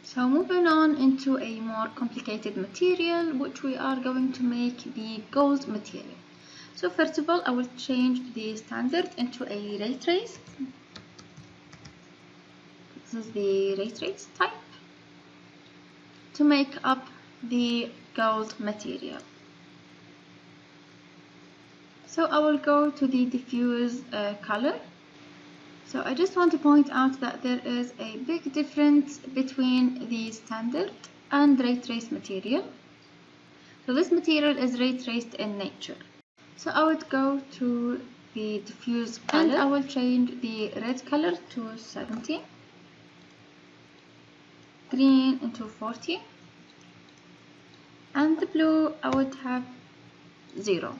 So moving on into a more complicated material, which we are going to make the gold material. So first of all, I will change the standard into a ray trace. This is the ray trace type to make up the gold material. So I will go to the diffuse color. So I just want to point out that there is a big difference between the standard and ray trace material. So this material is ray traced in nature. So I would go to the diffuse color and I will change the red color to 70, green into 40, and the blue I would have 0.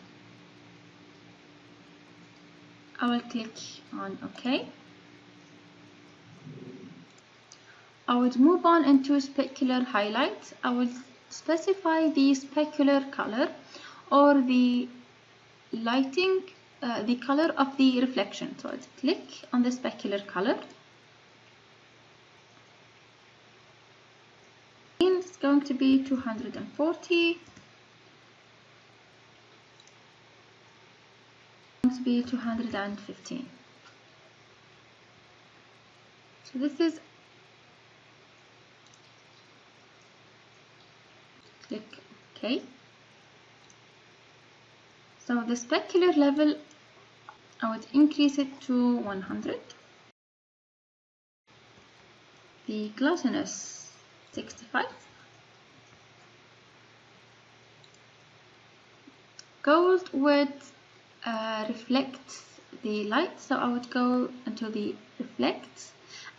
I will click on OK. I would move on into specular highlights. I will specify the specular color or the lighting, the color of the reflection. So I'd click on the specular color. It's going to be 240. To be 215. So this is, click OK. So the specular level, I would increase it to 100. The glossiness 65. Gold would reflect the light, so I would go into the reflect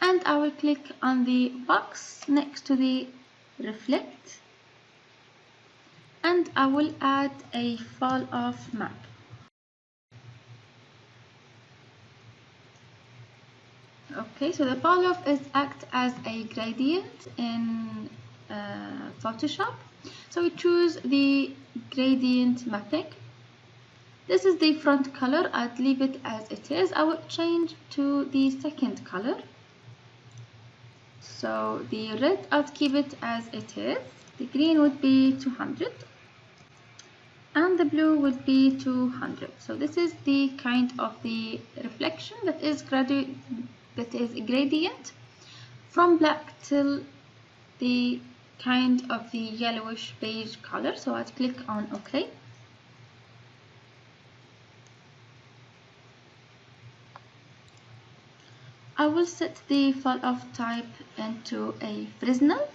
and I will click on the box next to the reflect and I will add a fall off map. Okay, so the fall off acts as a gradient in Photoshop. So we choose the gradient mapping. This is the front color. I'd leave it as it is. I would change to the second color. So the red, I'd keep it as it is. The green would be 200 and the blue would be 200. So this is the kind of the reflection that is gradient from black till the kind of the yellowish beige color. So I'd click on OK. I will set the fall off type into a Fresnel.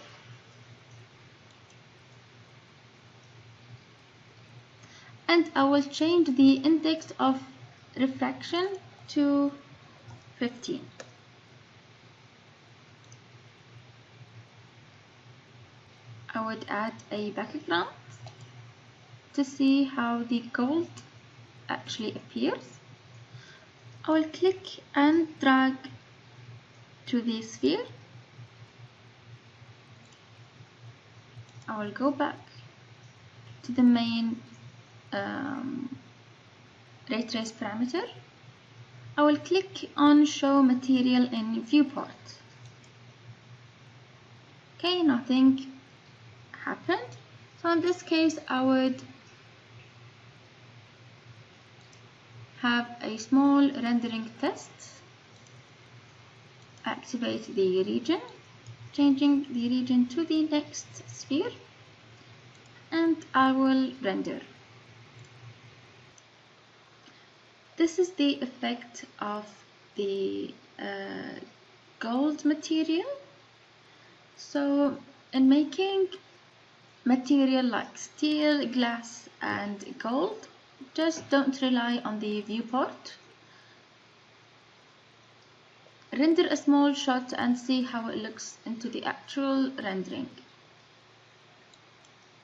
And I will change the index of refraction to 15. I would add a background to see how the gold actually appears. I will click and drag to the sphere. I will go back to the main ray trace parameter. I will click on show material in viewport. Okay, nothing happened. So in this case I would have a small rendering test. Activate the region, changing the region to the next sphere, and I will render. This is the effect of the gold material. So in making material like steel, glass and gold, just don't rely on the viewport. Render a small shot and see how it looks into the actual rendering.